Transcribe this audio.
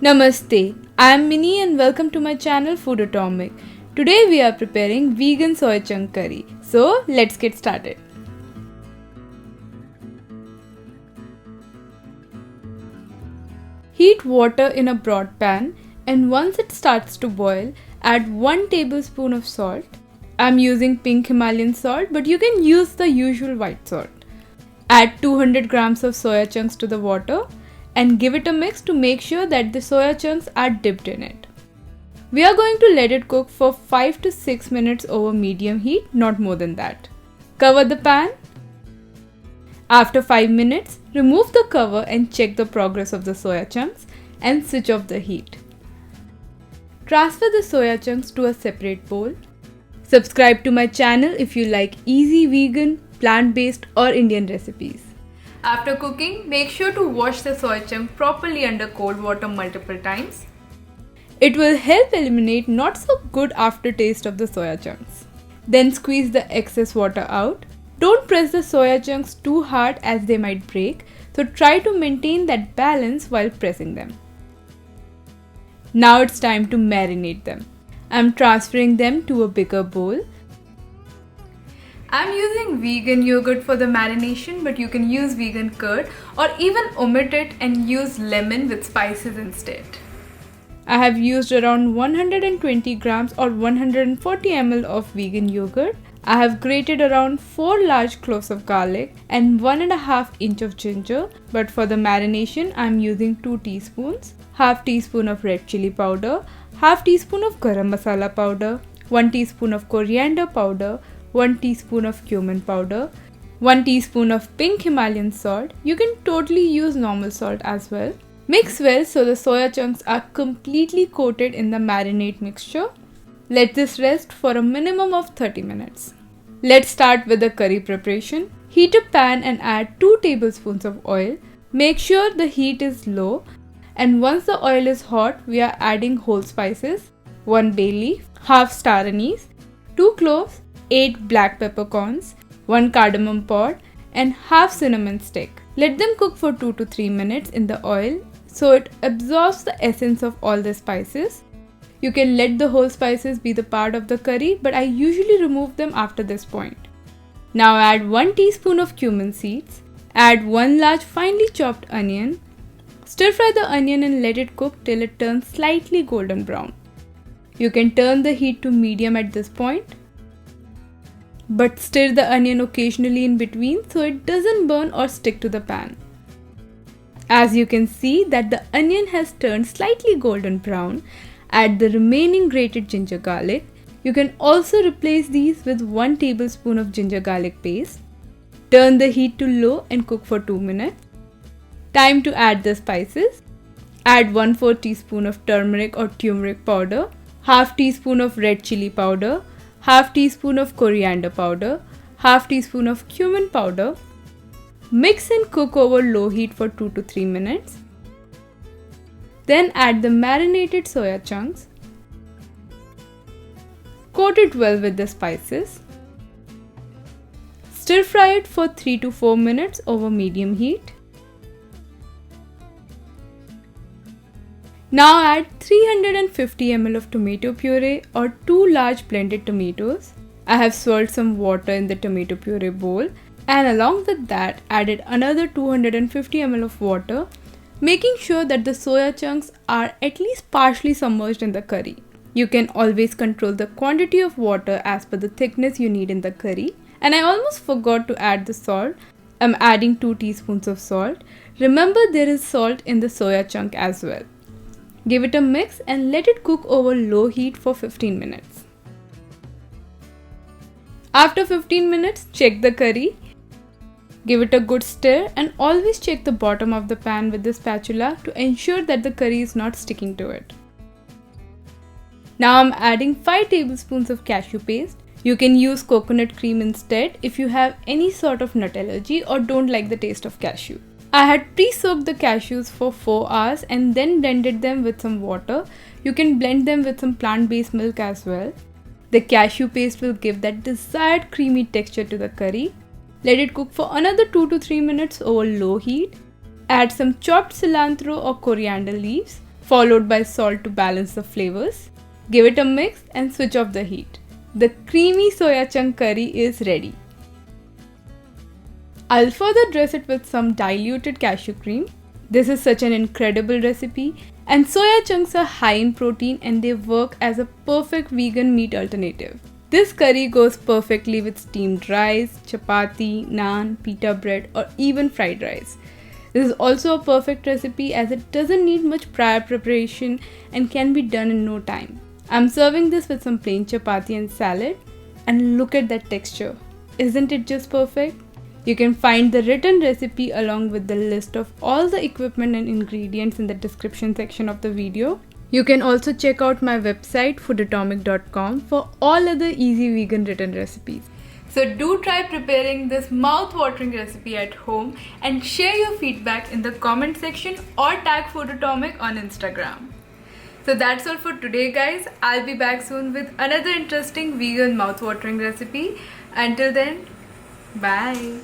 Namaste, I am Mini and welcome to my channel Food Atomic. Today we are preparing vegan soy chunk curry. So let's get started. Heat water in a broad pan and once it starts to boil, add 1 tablespoon of salt. I am using pink Himalayan salt but you can use the usual white salt. Add 200 grams of soya chunks to the water and give it a mix to make sure that the soya chunks are dipped in it. We are going to let it cook for 5 to 6 minutes over medium heat, not more than that. Cover the pan. After 5 minutes, remove the cover and check the progress of the soya chunks and switch off the heat. Transfer the soya chunks to a separate bowl. Subscribe to my channel if you like easy vegan, plant-based or Indian recipes. After cooking, make sure to wash the soya chunk properly under cold water multiple times. It will help eliminate not so good aftertaste of the soya chunks. Then squeeze the excess water out. Don't press the soya chunks too hard as they might break, so try to maintain that balance while pressing them. Now it's time to marinate them. I'm transferring them to a bigger bowl. I'm using vegan yogurt for the marination, but you can use vegan curd or even omit it and use lemon with spices instead. I have used around 120 grams or 140 ml of vegan yogurt. I have grated around 4 large cloves of garlic and 1.5 inch of ginger, but for the marination I am using 2 teaspoons, half teaspoon of red chili powder, half teaspoon of garam masala powder, 1 teaspoon of coriander powder, 1 teaspoon of cumin powder, 1 teaspoon of pink Himalayan salt. You can totally use normal salt as well. Mix well so the soya chunks are completely coated in the marinade mixture. Let this rest for a minimum of 30 minutes. Let's start with the curry preparation. Heat a pan and add 2 tablespoons of oil. Make sure the heat is low and once the oil is hot, we are adding whole spices, 1 bay leaf, half star anise, 2 cloves, 8 black peppercorns, 1 cardamom pod and half cinnamon stick. Let them cook for 2 to 3 minutes in the oil so it absorbs the essence of all the spices. You can let the whole spices be the part of the curry, but I usually remove them after this point. Now add 1 teaspoon of cumin seeds. Add 1 large finely chopped onion. Stir fry the onion and let it cook till it turns slightly golden brown. You can turn the heat to medium at this point, but stir the onion occasionally in between so it doesn't burn or stick to the pan. As you can see that the onion has turned slightly golden brown, add the remaining grated ginger garlic. You can also replace these with 1 tablespoon of ginger garlic paste. Turn the heat to low and cook for 2 minutes. Time to add the spices. Add 1/4 teaspoon of turmeric or turmeric powder, half teaspoon of red chili powder, half teaspoon of coriander powder, half teaspoon of cumin powder. Mix and cook over low heat for 2 to 3 minutes. Then add the marinated soya chunks. Coat it well with the spices. Stir fry it for 3 to 4 minutes over medium heat. Now add 350 ml of tomato puree or 2 large blended tomatoes. I have swirled some water in the tomato puree bowl and along with that added another 250 ml of water, making sure that the soya chunks are at least partially submerged in the curry. You can always control the quantity of water as per the thickness you need in the curry. And I almost forgot to add the salt. I'm adding 2 teaspoons of salt. Remember there is salt in the soya chunk as well. Give it a mix and let it cook over low heat for 15 minutes. After 15 minutes, check the curry. Give it a good stir and always check the bottom of the pan with the spatula to ensure that the curry is not sticking to it. Now I'm adding 5 tablespoons of cashew paste. You can use coconut cream instead if you have any sort of nut allergy or don't like the taste of cashew. I had pre-soaked the cashews for 4 hours and then blended them with some water. You can blend them with some plant-based milk as well. The cashew paste will give that desired creamy texture to the curry. Let it cook for another 2 to 3 minutes over low heat. Add some chopped cilantro or coriander leaves. followed by salt to balance the flavors. Give it a mix and switch off the heat. The creamy soya chunk curry is ready. I'll further dress it with some diluted cashew cream. This is such an incredible recipe, and soya chunks are high in protein and they work as a perfect vegan meat alternative. This curry goes perfectly with steamed rice, chapathi, naan, pita bread, or even fried rice. This is also a perfect recipe as it doesn't need much prior preparation and can be done in no time. I'm serving this with some plain chapati and salad, and look at that texture. Isn't it just perfect? You can find the written recipe along with the list of all the equipment and ingredients in the description section of the video. You can also check out my website foodatomic.com for all other easy vegan written recipes. So do try preparing this mouth-watering recipe at home and share your feedback in the comment section or tag Food Atomic on Instagram. So that's all for today, guys. I'll be back soon with another interesting vegan mouth-watering recipe. Until then, bye.